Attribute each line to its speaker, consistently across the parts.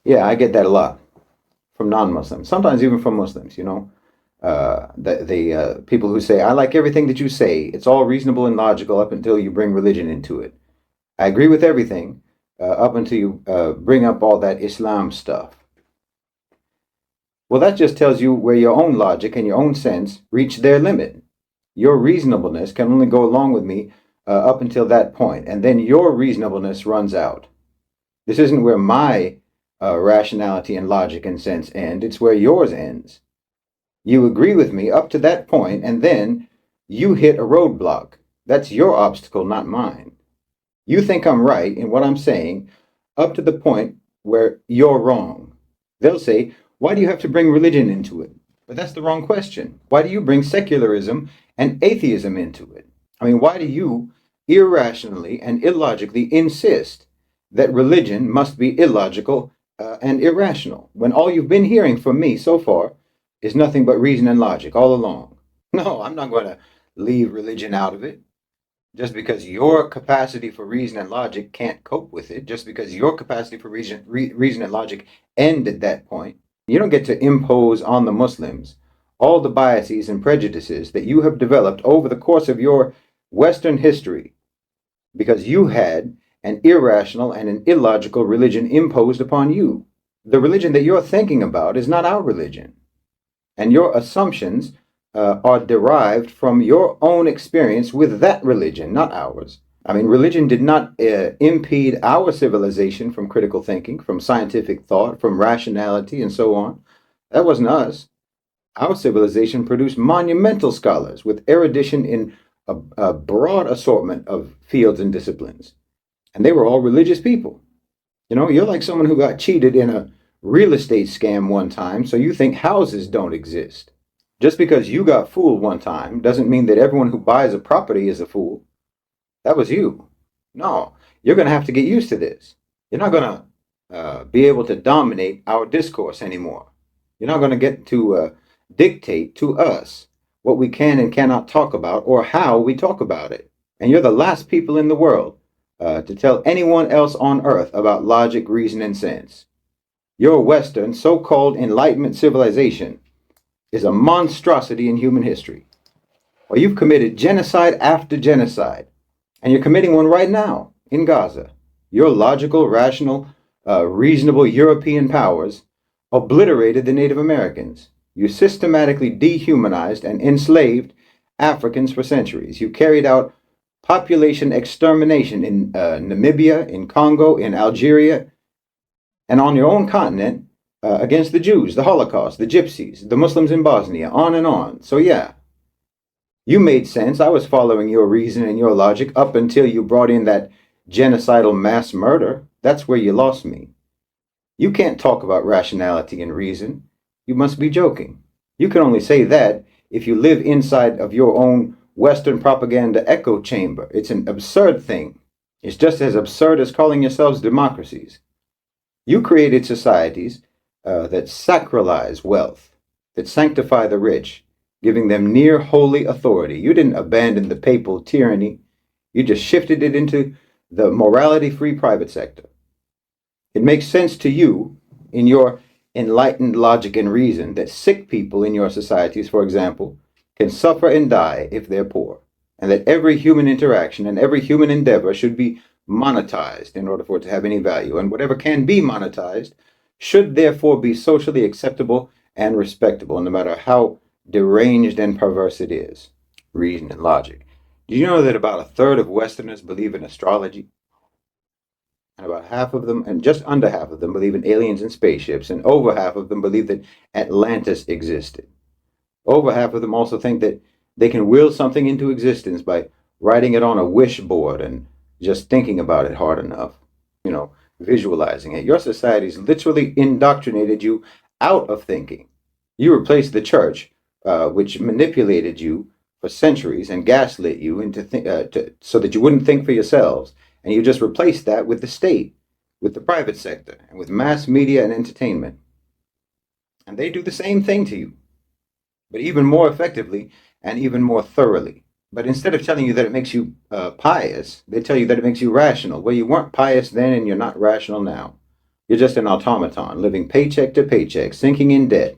Speaker 1: Yeah, I get that a lot from non-Muslims, sometimes even from Muslims, the people who say, I like everything that you say. It's all reasonable and logical up until you bring religion into it. I agree with everything up until you bring up all that Islam stuff. Well, that just tells you where your own logic and your own sense reach their limit. Your reasonableness can only go along with me up until that point, and then your reasonableness runs out. This isn't where my rationality and logic and sense end, it's where yours ends. You agree with me up to that point, and then you hit a roadblock. That's your obstacle, not mine. You think I'm right in what I'm saying up to the point where you're wrong. They'll say, why do you have to bring religion into it? But that's the wrong question. Why do you bring secularism and atheism into it? I mean, why do you irrationally and illogically insist that religion must be illogical and irrational when all you've been hearing from me so far is nothing but reason and logic all along? No, I'm not going to leave religion out of it. Just because your capacity for reason and logic can't cope with it, just because your capacity for reason and logic end at that point, you don't get to impose on the Muslims all the biases and prejudices that you have developed over the course of your Western history because you had an irrational and an illogical religion imposed upon you. The religion that you're thinking about is not our religion. And your assumptions are derived from your own experience with that religion, not ours. I mean, religion did not impede our civilization from critical thinking, from scientific thought, from rationality, and so on. That wasn't us. Our civilization produced monumental scholars with erudition in a broad assortment of fields and disciplines. And they were all religious people. You're like someone who got cheated in a real estate scam one time, so you think houses don't exist. Just because you got fooled one time doesn't mean that everyone who buys a property is a fool. That was you. No, you're going to have to get used to this. You're not going to be able to dominate our discourse anymore. You're not going to get to dictate to us what we can and cannot talk about or how we talk about it. And you're the last people in the world to tell anyone else on earth about logic, reason, and sense. Your Western so-called Enlightenment civilization is a monstrosity in human history. Well, you've committed genocide after genocide, and you're committing one right now in Gaza. Your logical, rational, reasonable European powers obliterated the Native Americans. You systematically dehumanized and enslaved Africans for centuries. You carried out population extermination in Namibia, in Congo, in Algeria, and on your own continent against the Jews, the Holocaust, the Gypsies, the Muslims in Bosnia, on and on. So, yeah, you made sense. I was following your reason and your logic up until you brought in that genocidal mass murder. That's where you lost me. You can't talk about rationality and reason. You must be joking. You can only say that if you live inside of your own Western propaganda echo chamber. It's an absurd thing. It's just as absurd as calling yourselves democracies. You created societies that sacralize wealth, that sanctify the rich, giving them near holy authority. You didn't abandon the papal tyranny. You just shifted it into the morality-free private sector. It makes sense to you, in your enlightened logic and reason, that sick people in your societies, for example, can suffer and die if they're poor, and that every human interaction and every human endeavor should be monetized in order for it to have any value, and whatever can be monetized should therefore be socially acceptable and respectable, no matter how deranged and perverse it is. Reason and logic. Do you know that about a third of Westerners believe in astrology? And about half of them, and just under half of them, believe in aliens and spaceships, and over half of them believe that Atlantis existed. Over half of them also think that they can will something into existence by writing it on a wish board and just thinking about it hard enough, visualizing it. Your society's literally indoctrinated you out of thinking. You replaced the church, which manipulated you for centuries and gaslit you so that you wouldn't think for yourselves. And you just replaced that with the state, with the private sector, and with mass media and entertainment. And they do the same thing to you, but even more effectively and even more thoroughly. But instead of telling you that it makes you pious, they tell you that it makes you rational. Well, you weren't pious then and you're not rational now. You're just an automaton, living paycheck to paycheck, sinking in debt,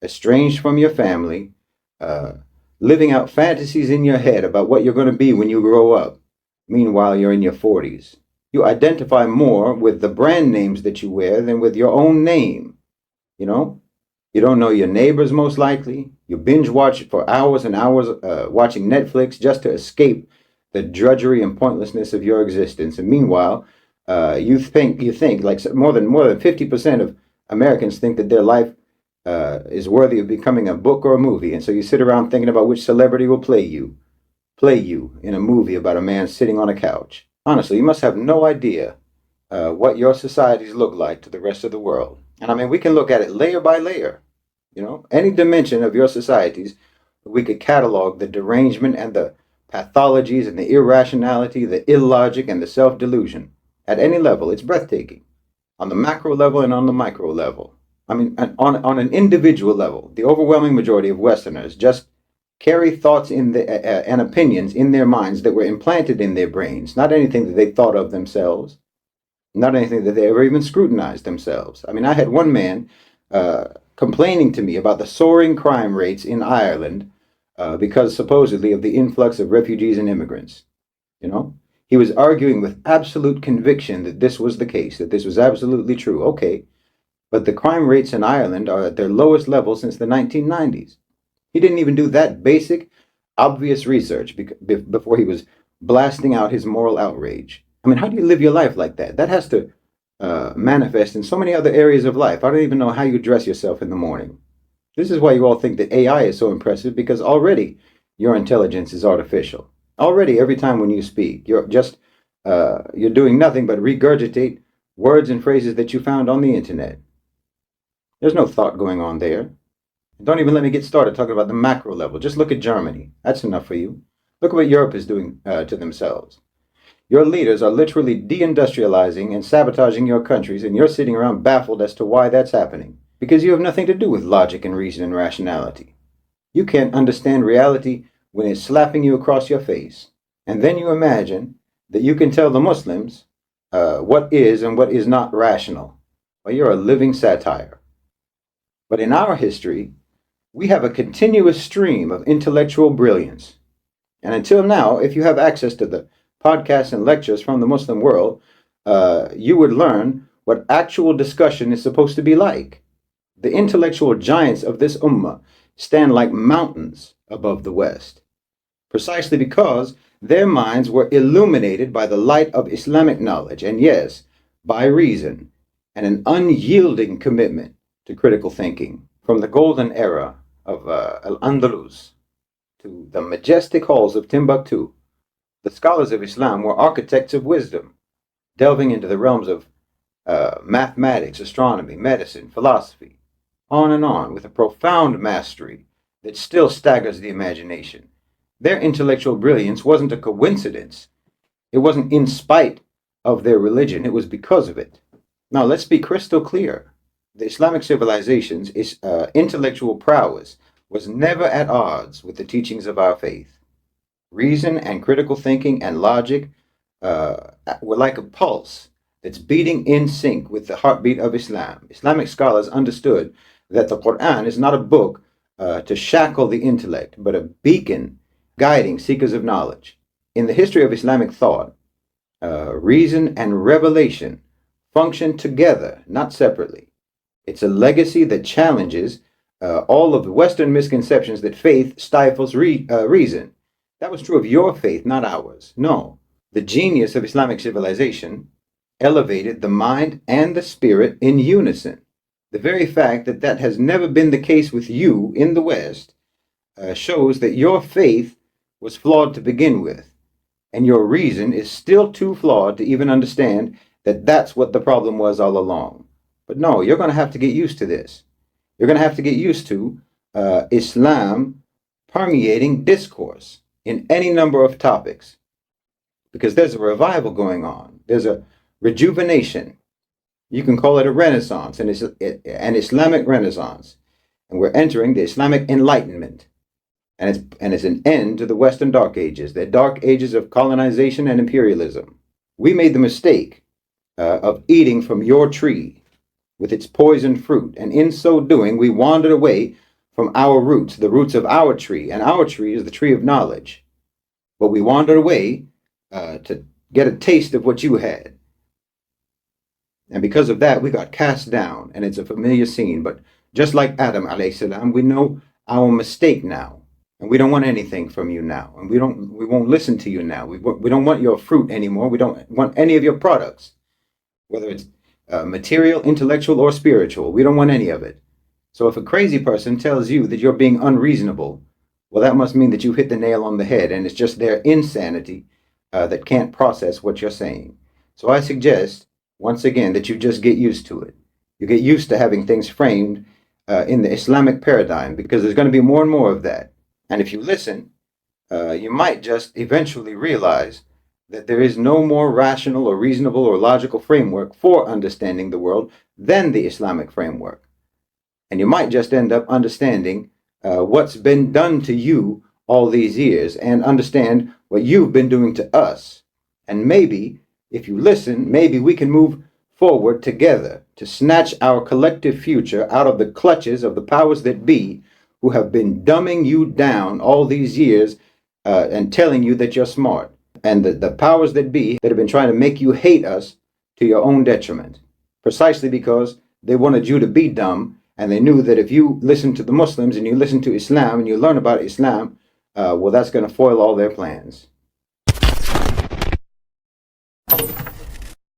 Speaker 1: estranged from your family, uh, living out fantasies in your head about what you're going to be when you grow up. Meanwhile, you're in your 40s. You identify more with the brand names that you wear than with your own name. You know, you don't know your neighbors most likely. You binge watch for hours and hours watching Netflix just to escape the drudgery and pointlessness of your existence. And meanwhile, you think like more than 50% of Americans think that their life is worthy of becoming a book or a movie. And so you sit around thinking about which celebrity will play you in a movie about a man sitting on a couch. Honestly, you must have no idea what your societies look like to the rest of the world. And I mean, we can look at it layer by layer. Any dimension of your societies, we could catalog the derangement and the pathologies and the irrationality, the illogic and the self delusion. At any level, it's breathtaking. On the macro level and on the micro level. I mean, on an individual level, the overwhelming majority of Westerners just carry thoughts and opinions in their minds that were implanted in their brains, not anything that they thought of themselves, not anything that they ever even scrutinized themselves. I mean, I had one man complaining to me about the soaring crime rates in Ireland because supposedly of the influx of refugees and immigrants. You know, he was arguing with absolute conviction that this was the case, that this was absolutely true. Okay, but the crime rates in Ireland are at their lowest level since the 1990s. He didn't even do that basic, obvious research before he was blasting out his moral outrage. I mean, how do you live your life like that? That has to manifest in so many other areas of life. I don't even know how you dress yourself in the morning. This is why you all think that AI is so impressive, because already your intelligence is artificial. Already, every time when you speak, you're doing nothing but regurgitate words and phrases that you found on the internet. There's no thought going on there. Don't even let me get started talking about the macro level. Just look at Germany. That's enough for you. Look at what Europe is doing to themselves. Your leaders are literally deindustrializing and sabotaging your countries, and you're sitting around baffled as to why that's happening. Because you have nothing to do with logic and reason and rationality. You can't understand reality when it's slapping you across your face. And then you imagine that you can tell the Muslims what is and what is not rational. Well, you're a living satire. But in our history, we have a continuous stream of intellectual brilliance. And until now, if you have access to the podcasts and lectures from the Muslim world, you would learn what actual discussion is supposed to be like. The intellectual giants of this ummah stand like mountains above the West, precisely because their minds were illuminated by the light of Islamic knowledge, and yes, by reason, and an unyielding commitment to critical thinking. From the golden era of Al-Andalus to the majestic halls of Timbuktu, the scholars of Islam were architects of wisdom, delving into the realms of mathematics, astronomy, medicine, philosophy, on and on, with a profound mastery that still staggers the imagination. Their intellectual brilliance wasn't a coincidence. It wasn't in spite of their religion. It was because of it. Now, let's be crystal clear. The Islamic civilization's intellectual prowess was never at odds with the teachings of our faith. Reason and critical thinking and logic were like a pulse that's beating in sync with the heartbeat of Islam. Islamic scholars understood that the Quran is not a book to shackle the intellect, but a beacon guiding seekers of knowledge. In the history of Islamic thought, reason and revelation function together, not separately. It's a legacy that challenges all of the Western misconceptions that faith stifles reason. That was true of your faith, not ours. No. The genius of Islamic civilization elevated the mind and the spirit in unison. The very fact that that has never been the case with you in the West shows that your faith was flawed to begin with, and your reason is still too flawed to even understand that that's what the problem was all along. But no, you're going to have to get used to this. You're going to have to get used to Islam permeating discourse in any number of topics, because there's a revival going on. There's a rejuvenation. You can call it a renaissance, and it's an Islamic renaissance. And we're entering the Islamic Enlightenment. And it's an end to the Western Dark Ages, the dark ages of colonization and imperialism. We made the mistake of eating from your tree with its poison fruit. And in so doing, we wandered away from our roots, the roots of our tree. And our tree is the tree of knowledge. But we wandered away to get a taste of what you had. And because of that, we got cast down. And it's a familiar scene. But just like Adam, alayhi salam, we know our mistake now. And we don't want anything from you now. And we won't listen to you now. We don't want your fruit anymore. We don't want any of your products, whether it's material, intellectual, or spiritual. We don't want any of it. So if a crazy person tells you that you're being unreasonable, well, that must mean that you hit the nail on the head, and it's just their insanity that can't process what you're saying. So I suggest, once again, that you just get used to it. You get used to having things framed in the Islamic paradigm, because there's going to be more and more of that. And if you listen, you might just eventually realize that there is no more rational or reasonable or logical framework for understanding the world than the Islamic framework. And you might just end up understanding what's been done to you all these years and understand what you've been doing to us. And maybe, if you listen, maybe we can move forward together to snatch our collective future out of the clutches of the powers that be, who have been dumbing you down all these years and telling you that you're smart. And the powers that be that have been trying to make you hate us to your own detriment, precisely because they wanted you to be dumb, and they knew that if you listen to the Muslims and you listen to Islam and you learn about Islam, well, that's going to foil all their plans.